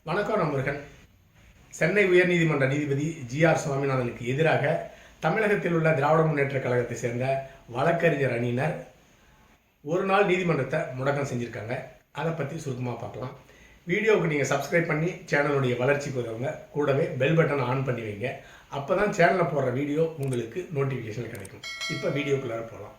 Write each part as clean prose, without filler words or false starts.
வணக்கம் நண்பர்கள். சென்னை உயர்நீதிமன்ற நீதிபதி ஜி.ஆர். சுவாமிநாதனுக்கு எதிராக தமிழகத்தில் உள்ள திராவிட முன்னேற்றக் கழகத்தை சேர்ந்த வழக்கறிஞர் அணியினர் ஒரு நாள் நீதிமன்றத்தை முடக்கம் செஞ்சுருக்காங்க. அதை பற்றி சுருக்கமாக பார்க்கலாம். வீடியோவுக்கு நீங்கள் சப்ஸ்கிரைப் பண்ணி சேனலுடைய வளர்ச்சிக்கு உதவுங்க. கூடவே பெல் பட்டன் ஆன் பண்ணி வைங்க. அப்போ தான் சேனலில் போடுற வீடியோ உங்களுக்கு நோட்டிஃபிகேஷன் கிடைக்கும். இப்போ வீடியோக்குள்ளார போகலாம்.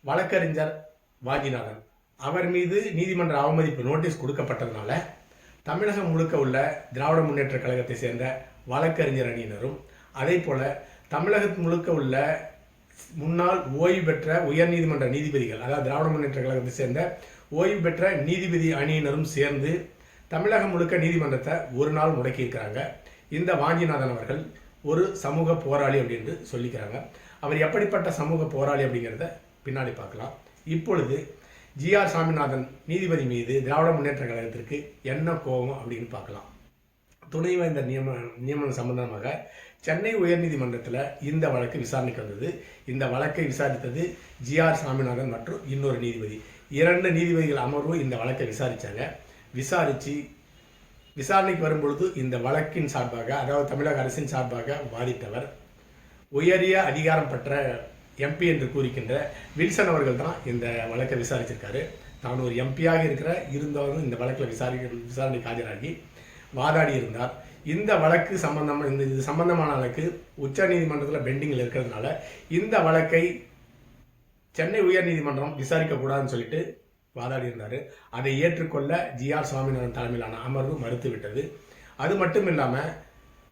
வழக்கறிஞர் வாஞ்சிநாதன் அவர் மீது நீதிமன்ற அவமதிப்பு நோட்டீஸ் கொடுக்கப்பட்டதுனால தமிழகம் முழுக்க உள்ள திராவிட முன்னேற்ற கழகத்தை சேர்ந்த வழக்கறிஞர் அணியினரும் அதே போல தமிழகம் முழுக்க உள்ள முன்னாள் ஓய்வு பெற்ற உயர்நீதிமன்ற நீதிபதிகள், அதாவது திராவிட முன்னேற்ற கழகத்தை சேர்ந்த ஓய்வு பெற்ற நீதிபதி அணியினரும் சேர்ந்து தமிழகம் முழுக்க நீதிமன்றத்தை ஒரு நாள் முடக்கியிருக்கிறாங்க. இந்த வாஞ்சிநாதன் அவர்கள் ஒரு சமூக போராளி அப்படின்னு சொல்லிக்கிறாங்க. அவர் எப்படிப்பட்ட சமூக போராளி அப்படிங்கிறத பின்னாடி பார்க்கலாம். இப்பொழுது ஜி.ஆர். சாமிநாதன் நீதிபதி மீது திராவிட முன்னேற்ற கழகத்திற்கு என்ன கோபம் அப்படின்னு பார்க்கலாம். துணைவேந்தர் நியமனம் சம்பந்தமாக சென்னை உயர்நீதிமன்றத்தில் இந்த வழக்கு விசாரணைக்கு வந்தது. இந்த வழக்கை விசாரித்தது ஜி.ஆர். சாமிநாதன் மற்றும் இன்னொரு நீதிபதி. 2 நீதிபதிகள் அமர்வு இந்த வழக்கை விசாரித்தாங்க. விசாரணைக்கு வரும்பொழுது இந்த வழக்கின் சார்பாக, அதாவது தமிழக அரசின் சார்பாக வாதிட்டவர் உயரிய அதிகாரம் பெற்ற எம்பி என்று கூறுகின்ற வில்சன் அவர்கள் தான் இந்த வழக்கை விசாரிச்சிருக்காரு. தான் ஒரு எம்பியாக இருந்தாலும் இந்த வழக்கில் விசாரணைக்கு ஆஜராகி வாதாடி இருந்தார். இந்த வழக்கு சம்பந்தமான வழக்கு உச்ச நீதிமன்றத்தில் பெண்டிங்கில் இருக்கிறதுனால இந்த வழக்கை சென்னை உயர்நீதிமன்றம் விசாரிக்கக்கூடாதுன்னு சொல்லிட்டு வாதாடி இருந்தார். அதை ஏற்றுக்கொள்ள ஜி.ஆர். சுவாமிநாதன் தலைமையிலான அமர்வு மறுத்துவிட்டது. அது மட்டும் இல்லாமல்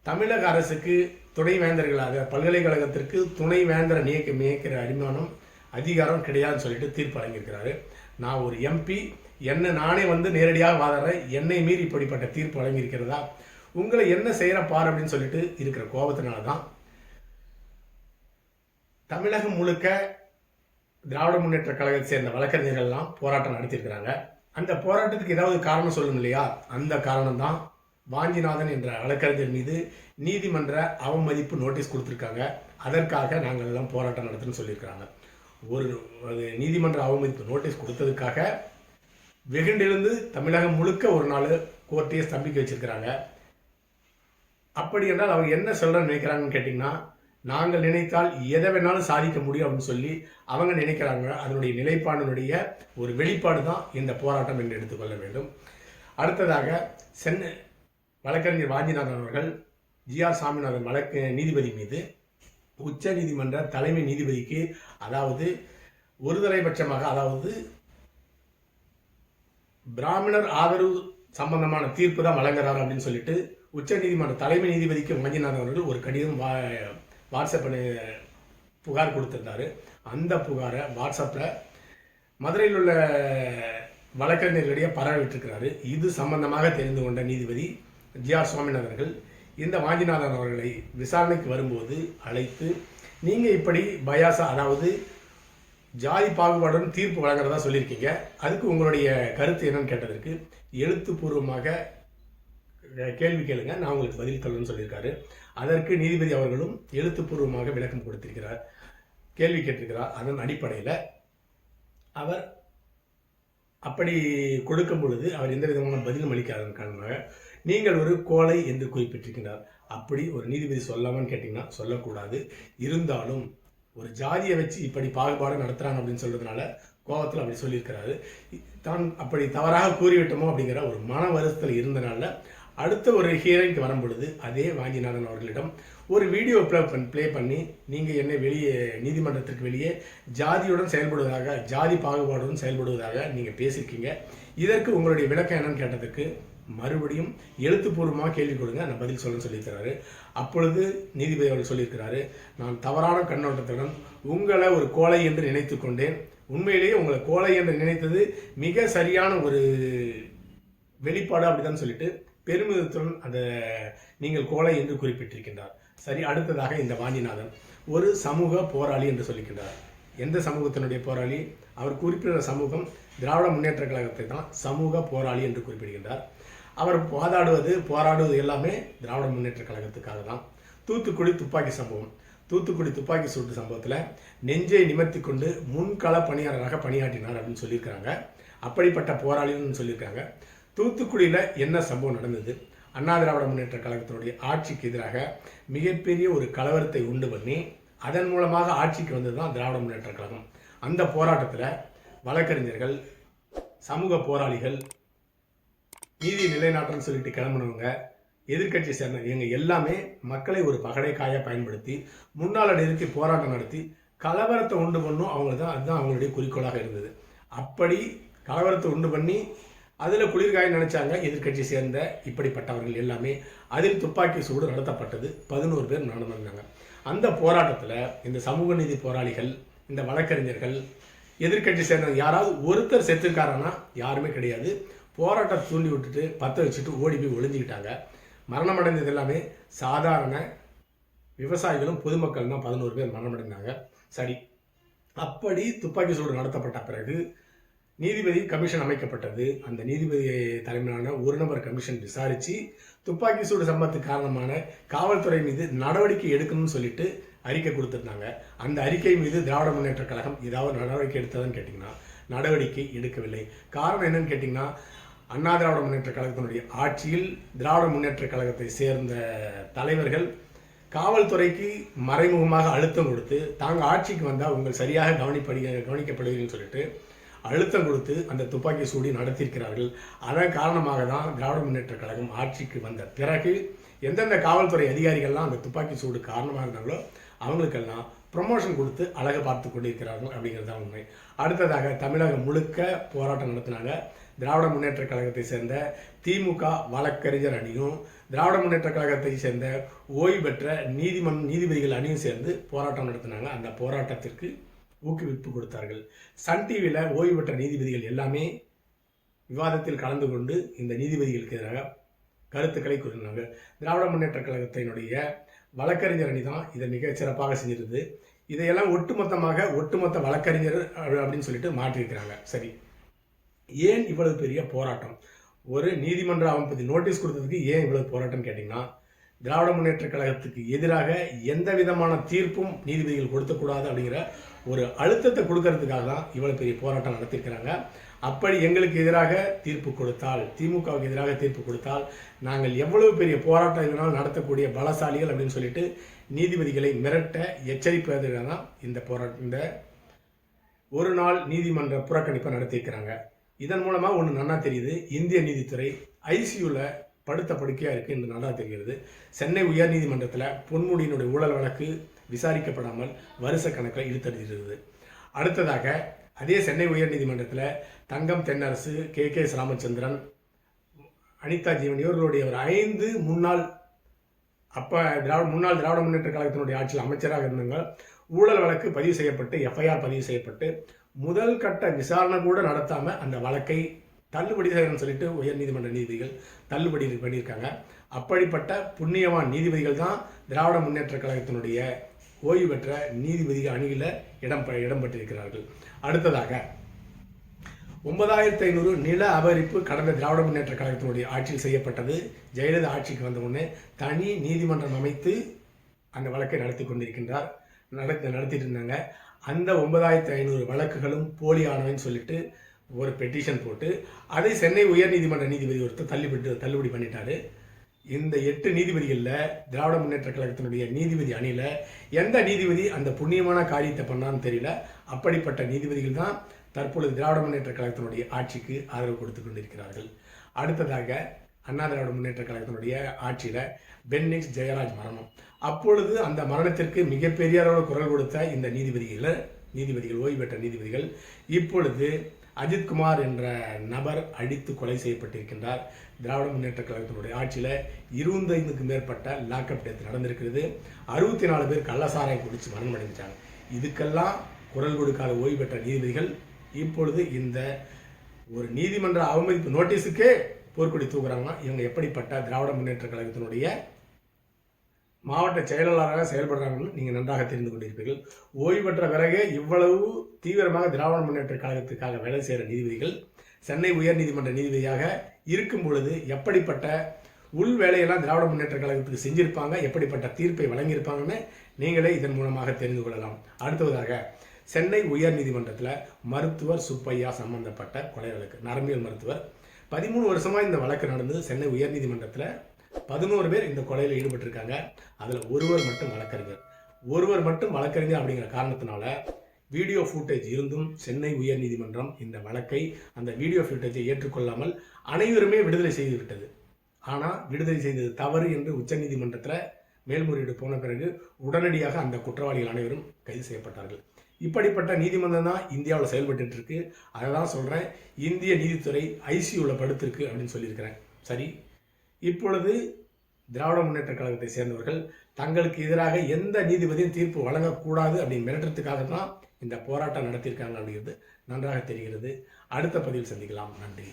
தமிழக அரசுக்கு துணைவேந்தர்களாக, பல்கலைக்கழகத்திற்கு துணைவேந்தரை நியமிக்கிற அதிகாரம் கிடையாதுன்னு சொல்லிட்டு தீர்ப்பு வழங்கியிருக்கிறாரு. நான் ஒரு எம்பி, நானே நேரடியாக வாதாடுறேன், என்னை மீறி இப்படிப்பட்ட தீர்ப்பு வழங்கியிருக்கிறதா, உங்களை என்ன செய்கிற பார் அப்படின்னு சொல்லிட்டு இருக்கிற கோபத்தினால தான் தமிழகம் முழுக்க திராவிட முன்னேற்ற கழகத்தை சேர்ந்த வழக்கறிஞர்கள்லாம் போராட்டம் நடத்தியிருக்கிறாங்க. அந்த போராட்டத்துக்கு ஏதாவது காரணம் சொல்லணும் இல்லையா? அந்த காரணம் தான் வாஞ்சிநாதன் என்ற வழக்கறிஞர் மீது நீதிமன்ற அவமதிப்பு நோட்டீஸ் கொடுத்துருக்காங்க. அதற்காக நாங்கள் எல்லாம் போராட்டம் நடத்துன்னு சொல்லியிருக்கிறாங்க. ஒரு நீதிமன்ற அவமதிப்பு நோட்டீஸ் கொடுத்ததுக்காக வெகுண்டிருந்து தமிழகம் முழுக்க ஒரு நாள் கோர்ட்டையே ஸ்தம்பிக்க வச்சிருக்கிறாங்க. அப்படி என்றால் அவங்க என்ன சொல்றன்னு நினைக்கிறாங்கன்னு கேட்டிங்கன்னா, நாங்கள் நினைத்தால் எதை வேணாலும் சாதிக்க முடியும் அப்படின்னு சொல்லி அவங்க நினைக்கிறாங்க. அதனுடைய நிலைப்பாடினுடைய ஒரு வெளிப்பாடு தான் இந்த போராட்டம் என்று எடுத்துக்கொள்ள வேண்டும். அடுத்ததாக சென்னை வழக்கறிஞர் வாஞ்சிநாதன் அவர்கள் ஜி.ஆர். சாமிநாதன் வழக்கு நீதிபதி மீது உச்ச நீதிமன்ற தலைமை நீதிபதிக்கு, அதாவது ஒருதலைபட்சமாக, அதாவது பிராமணர் ஆதரவு சம்பந்தமான தீர்ப்பு தான் வழங்குறாரு அப்படின்னு சொல்லிட்டு உச்ச நீதிமன்ற தலைமை நீதிபதிக்கு வாஞ்சிநாதன் அவர்கள் ஒரு கடிதம் வாட்ஸ்அப் புகார் கொடுத்திருந்தாரு. அந்த புகாரை வாட்ஸ்அப்பில் மதுரையில் உள்ள வழக்கறிஞர்களிடையே பரவிட்டிருக்கிறாரு. இது சம்பந்தமாக தெரிந்து கொண்ட நீதிபதி ஜி.ஆர். சுவாமிநாதன் இந்த வாஞ்சிநாதன் அவர்களை விசாரணைக்கு வரும்போது அழைத்து, நீங்கள் இப்படி பயாசா, அதாவது ஜாதி பாகுபாடுடன் தீர்ப்பு வழங்குறதா சொல்லியிருக்கீங்க, அதுக்கு உங்களுடைய கருத்து என்னன்னு கேட்டதற்கு எழுத்துப்பூர்வமாக கேள்வி கேளுங்க, நான் உங்களுக்கு பதில் சொல்லணும்னு சொல்லியிருக்காரு. அதற்கு நீதிபதி அவர்களும் எழுத்துப்பூர்வமாக விளக்கம் கொடுத்திருக்கிறார், கேள்வி கேட்டிருக்கிறார். அதன் அடிப்படையில் அவர் அப்படி கொடுக்கும் பொழுது அவர் எந்த விதமான பதிலும் அளிக்காதன் காரணமாக நீங்கள் ஒரு கோழை என்று குறிப்பிட்டிருக்கிறார். அப்படி ஒரு நீதிபதி சொல்லாமன்னு கேட்டிங்கன்னா சொல்லக்கூடாது. இருந்தாலும் ஒரு ஜாதியை வச்சு இப்படி பாகுபாடு நடத்துகிறாங்க அப்படின்னு சொல்றதுனால கோபத்தில் அப்படி சொல்லியிருக்கிறாரு. தான் அப்படி தவறாக கூறிவிட்டோமோ அப்படிங்கிற ஒரு மன வருத்தத்தில் இருந்தனால அடுத்த ஒரு ஹியரிங்க்கு வரும் பொழுது அதே வாஞ்சிநாதன் அவர்களிடம் ஒரு வீடியோ ப்ளே பண்ணி, நீங்கள் என்னை வெளியே, நீதிமன்றத்திற்கு வெளியே ஜாதியுடன் செயல்படுவதாக, ஜாதி பாகுபாடுடன் செயல்படுவதாக நீங்கள் பேசியிருக்கீங்க, இதற்கு உங்களுடைய விளக்கம் என்னன்னு கேட்டதுக்கு மறுபடியும் எழுத்துப்பூர்வமாக கேள்வி கொடுங்க, நான் பதில் சொல்லணும்னு சொல்லியிருக்கிறாரு. அப்பொழுது நீதிபதி அவர்கள் சொல்லியிருக்கிறாரு, நான் தவறான கண்ணோட்டத்துடன் உங்களை ஒரு கோழை என்று நினைத்து கொண்டேன். உண்மையிலேயே உங்களை கோழை என்று நினைத்தது மிக சரியான ஒரு வெளிப்பாடு அப்படிதான் சொல்லிட்டு பெருமிதத்துடன் அந்த நீங்கள் கோழை என்று குறிப்பிட்டிருக்கின்றார். சரி, அடுத்ததாக இந்த வாஞ்சிநாதன் ஒரு சமூக போராளி என்று சொல்லிக்கின்றார். எந்த சமூகத்தினுடைய போராளி? அவர் குறிப்பிட்ட சமூகம் திராவிட முன்னேற்ற கழகத்தை தான் சமூக போராளி என்று குறிப்பிடுகின்றார். அவர் போராடுவது எல்லாமே திராவிட முன்னேற்ற கழகத்துக்காக தான். தூத்துக்குடி துப்பாக்கி சூட்டு சம்பவத்தில் நெஞ்சை நிமிர்த்தி கொண்டு முன்கள பணியாளராக பணியாற்றினார் அப்படின்னு சொல்லியிருக்காங்க. அப்படிப்பட்ட போராளின்னு சொல்லியிருக்காங்க. தூத்துக்குடியில் என்ன சம்பவம் நடந்தது? அண்ணா திராவிட முன்னேற்ற கழகத்தினுடைய ஆட்சிக்கு எதிராக மிகப்பெரிய ஒரு கலவரத்தை உண்டு பண்ணி அதன் மூலமாக ஆட்சிக்கு வந்தது தான் திராவிட முன்னேற்ற கழகம். அந்த போராட்டத்தில் வழக்கறிஞர்கள், சமூக போராளிகள், நீதி நிலைநாட்டம்னு சொல்லிட்டு கிளம்பினவங்க, எதிர்கட்சி சேர்ந்த இவங்க எல்லாமே மக்களை ஒரு பகடைக்காயாக பயன்படுத்தி முன்னால் நிறுத்தி போராட்டம் நடத்தி கலவரத்தை உண்டு பண்ணும். அதுதான் அவங்களுடைய குறிக்கோளாக இருந்தது. அப்படி கலவரத்தை உண்டு பண்ணி அதில் குளிர்காய நினைச்சாங்க எதிர்கட்சி சேர்ந்த இப்படிப்பட்டவர்கள் எல்லாமே. அதில் துப்பாக்கி சூடு நடத்தப்பட்டது. 11 பேர் நடந்தாங்க. அந்த போராட்டத்தில் இந்த சமூக நீதி போராளிகள், இந்த வழக்கறிஞர்கள், எதிர்கட்சி சேர்ந்த யாராவது ஒருத்தர் செத்துருக்காரன்னா யாருமே கிடையாது. போராட்டத்தை தூண்டி விட்டுட்டு பற்ற வச்சுட்டு ஓடி போய் ஒளிஞ்சிக்கிட்டாங்க. மரணமடைந்தது எல்லாமே சாதாரண விவசாயிகளும் பொதுமக்கள் தான். 11 பேர் மரணமடைந்தாங்க. சரி, அப்படி துப்பாக்கி சூடு நடத்தப்பட்ட பிறகு நீதிபதி கமிஷன் அமைக்கப்பட்டது. அந்த நீதிபதி தலைமையிலான ஒரு நபர் கமிஷன் விசாரித்து துப்பாக்கி சூடு சம்பவத்துக்கு காரணமான காவல்துறை மீது நடவடிக்கை எடுக்கணும்னு சொல்லிட்டு அறிக்கை கொடுத்துருந்தாங்க. அந்த அறிக்கை மீது திராவிட முன்னேற்ற கழகம் ஏதாவது நடவடிக்கை எடுத்ததுன்னு கேட்டிங்கன்னா நடவடிக்கை எடுக்கவில்லை. காரணம் என்னன்னு கேட்டிங்கன்னா, அண்ணா திராவிட முன்னேற்ற கழகத்தினுடைய ஆட்சியில் திராவிட முன்னேற்ற கழகத்தை சேர்ந்த தலைவர்கள் காவல்துறைக்கு மறைமுகமாக அழுத்தம் கொடுத்து தாங்க ஆட்சிக்கு வந்தால் உங்கள் சரியாக கவனிக்கப்படுவீங்கன்னு சொல்லிட்டு அழுத்தம் கொடுத்து அந்த துப்பாக்கி சூடி நடத்தியிருக்கிறார்கள். அதன் காரணமாக தான் திராவிட முன்னேற்ற கழகம் ஆட்சிக்கு வந்த பிறகு எந்தெந்த காவல்துறை அதிகாரிகள்லாம் அந்த துப்பாக்கி சூடு காரணமாக இருந்தாங்களோ அவங்களுக்கெல்லாம் ப்ரொமோஷன் கொடுத்து அழகு பார்த்து கொண்டிருக்கிறார்கள் அப்படிங்கிறது தான் உண்மை. அடுத்ததாக தமிழகம் முழுக்க போராட்டம் நடத்தினாங்க. திராவிட முன்னேற்ற கழகத்தை சேர்ந்த திமுக வழக்கறிஞர் அணியும் திராவிட முன்னேற்ற கழகத்தை சேர்ந்த ஓய்வு பெற்ற நீதிபதிகள் அணியும் சேர்ந்து போராட்டம் நடத்தினாங்க. அந்த போராட்டத்திற்கு ஊக்குவிப்பு கொடுத்தார்கள். சன் டிவியில் ஓய்வு பெற்ற நீதிபதிகள் எல்லாமே விவாதத்தில் கலந்து கொண்டு இந்த நீதிபதிகளுக்கு எதிராக கருத்துக்களை கூறினாங்க. திராவிட முன்னேற்ற கழகத்தினுடைய வழக்கறிஞர் அணி தான் இதை மிக சிறப்பாக செஞ்சிருந்தது. இதையெல்லாம் ஒட்டுமொத்த வழக்கறிஞர் அப்படின்னு சொல்லிட்டு மாற்றிருக்கிறாங்க. சரி, ஏன் இவ்வளவு பெரிய போராட்டம்? ஒரு நீதிமன்ற அமைப்பு நோட்டீஸ் கொடுத்ததுக்கு ஏன் இவ்வளவு போராட்டம் கேட்டிங்கன்னா, திராவிட முன்னேற்ற கழகத்துக்கு எதிராக எந்த விதமான தீர்ப்பும் நீதிபதிகள் கொடுக்கக்கூடாது அப்படிங்கிற ஒரு அழுத்தத்தை கொடுக்கறதுக்காக தான் இவ்வளவு பெரிய போராட்டம் நடத்தியிருக்கிறாங்க. அப்படி எங்களுக்கு எதிராக தீர்ப்பு கொடுத்தால், திமுகவுக்கு எதிராக தீர்ப்பு கொடுத்தால் நாங்கள் எவ்வளவு பெரிய போராட்டம் இதனால் நடத்தக்கூடிய பலசாலிகள் அப்படின்னு சொல்லிட்டு நீதிபதிகளை மிரட்ட எச்சரிப்பதற்காக தான் இந்த ஒரு நாள் நீதிமன்ற புறக்கணிப்பை நடத்தியிருக்கிறாங்க. இதன் மூலமாக ஒன்று நன்னா தெரியுது, இந்திய நீதித்துறை ஐசியூவில் படுத்த படுக்கையாக இருக்குது என்று நல்லா தெரிகிறது. சென்னை உயர்நீதிமன்றத்தில் பொன்முடியினுடைய ஊழல் வழக்கு விசாரிக்கப்படாமல் வருஷ கணக்கில் இழுத்தடிச்சிருக்குது. அடுத்ததாக அதே சென்னை உயர்நீதிமன்றத்தில் தங்கம் தென்னரசு, கே ராமச்சந்திரன், அனிதா ஜீவன் இவர்களுடைய ஒரு 5 முன்னாள் திராவிட முன்னேற்ற கழகத்தினுடைய ஆட்சியில் அமைச்சராக இருந்தாங்க. ஊழல் வழக்கு பதிவு செய்யப்பட்டு எஃப்ஐஆர் பதிவு செய்யப்பட்டு முதல் கட்ட விசாரணை கூட நடத்தாமல் அந்த வழக்கை தள்ளுபடி செய்யணும்னு சொல்லிட்டு உயர்நீதிமன்ற நீதிபதிகள் தள்ளுபடி பண்ணியிருக்காங்க. அப்படிப்பட்ட புண்ணியவான் நீதிபதிகள் தான் திராவிட முன்னேற்ற கழகத்தினுடைய ஓய்வு பெற்ற நீதிபதிகள் அணியில் இடம்பெற்றிருக்கிறார்கள். அடுத்ததாக 9500 நில அபகரிப்பு கடந்த திராவிட முன்னேற்ற கழகத்தினுடைய ஆட்சியில் செய்யப்பட்டது. ஜெயலலிதா ஆட்சிக்கு வந்த உடனே தனி நீதிமன்றம் அமைத்து அந்த வழக்கை நடத்திட்டு இருந்தாங்க. அந்த 9500 வழக்குகளும் போலியானவன்னு சொல்லிட்டு ஒரு பெட்டிஷன் போட்டு அதை சென்னை உயர்நீதிமன்ற நீதிபதி ஒருத்தர் தள்ளுபடி பண்ணிட்டாரு. இந்த 8 நீதிபதிகளில் திராவிட முன்னேற்ற கழகத்தினுடைய நீதிபதி அணியில் எந்த நீதிபதி அந்த புண்ணியமான காரியத்தை பண்ணான்னு தெரியல. அப்படிப்பட்ட நீதிபதிகள் தான் தற்பொழுது திராவிட முன்னேற்ற கழகத்தினுடைய ஆட்சிக்கு ஆதரவு கொடுத்து கொண்டிருக்கிறார்கள். அடுத்ததாக அண்ணா திராவிட முன்னேற்ற கழகத்தினுடைய ஆட்சியில் பென்னிக்ஸ் ஜெயராஜ் மரணம். அப்பொழுது அந்த மரணத்திற்கு மிகப்பெரிய அளவில் குரல் கொடுத்த இந்த நீதிபதிகள் ஓய்வு பெற்ற நீதிபதிகள் இப்பொழுது அஜித்குமார் என்ற நபர் அடித்து கொலை செய்யப்பட்டிருக்கின்றார். திராவிட முன்னேற்ற கழகத்தினுடைய ஆட்சியில் 25க்கும் மேற்பட்ட லாக்அப் டெத் நடந்திருக்கிறது. 64 பேர் கள்ளசாராயம் குடிச்சு மரணம் அடைஞ்சிட்டாங்க. இதுக்கெல்லாம் குரல் கொடுக்காத ஓய்வு பெற்ற நீதிபதிகள் இப்பொழுது இந்த ஒரு நீதிமன்ற அவமதிப்பு நோட்டீஸுக்கே போர்க்கொடி தூக்குறாங்கன்னா இவங்க எப்படிப்பட்ட திராவிட முன்னேற்ற கழகத்தினுடைய மாவட்ட செயலாளராக செயல்படுறாங்கன்னு நீங்கள் நன்றாக தெரிந்து கொண்டிருப்பீர்கள். ஓய்வு பெற்ற பிறகு இவ்வளவு தீவிரமாக திராவிட முன்னேற்ற கழகத்துக்காக வேலை செய்கிற நீதிபதிகள் சென்னை உயர்நீதிமன்ற நீதிபதியாக இருக்கும் பொழுது எப்படிப்பட்ட உள் வேலையெல்லாம் திராவிட முன்னேற்ற கழகத்துக்கு செஞ்சிருப்பாங்க, எப்படிப்பட்ட தீர்ப்பை வழங்கியிருப்பாங்கன்னு நீங்களே இதன் மூலமாக தெரிந்து கொள்ளலாம். அடுத்ததாக சென்னை உயர்நீதிமன்றத்தில் மருத்துவர் சுப்பையா சம்பந்தப்பட்ட கொலை வழக்கு, நரம்பியல் மருத்துவர் 13 வருஷமா இந்த வழக்கு நடந்தது. சென்னை உயர்நீதிமன்றத்தில் 11 பேர் இந்த கொலையில் ஈடுபட்டிருக்காங்க. அதில் ஒருவர் மட்டும் வழக்கறிஞர் அப்படிங்கிற காரணத்தினால வீடியோ ஃபுட்டேஜ் இருந்தும் சென்னை உயர்நீதிமன்றம் இந்த வழக்கை அந்த வீடியோ ஃபுட்டேஜை ஏற்றுக்கொள்ளாமல் அனைவருமே விடுதலை செய்து விட்டது. ஆனால் விடுதலை செய்தது தவறு என்று உச்சநீதிமன்றத்தில் மேல்முறையீடு போன பிறகு உடனடியாக அந்த குற்றவாளிகள் அனைவரும் கைது செய்யப்பட்டார்கள். இப்படிப்பட்ட நீதிமன்றம் தான் இந்தியாவில் செயல்பட்டு இருக்கு. அதை தான் சொல்கிறேன், இந்திய நீதித்துறை ஐசியூவில் படுத்திருக்கு அப்படின்னு சொல்லியிருக்கிறேன். சரி, இப்பொழுது திராவிட முன்னேற்ற கழகத்தை சேர்ந்தவர்கள் தங்களுக்கு எதிராக எந்த நீதிபதியும் தீர்ப்பு வழங்கக்கூடாது அப்படின்னு மிரட்டுறதுக்காக தான் இந்த போராட்டம் நடத்தியிருக்காங்க அப்படிங்கிறது நன்றாக தெரிகிறது. அடுத்த பதிவில் சந்திக்கலாம். நன்றி.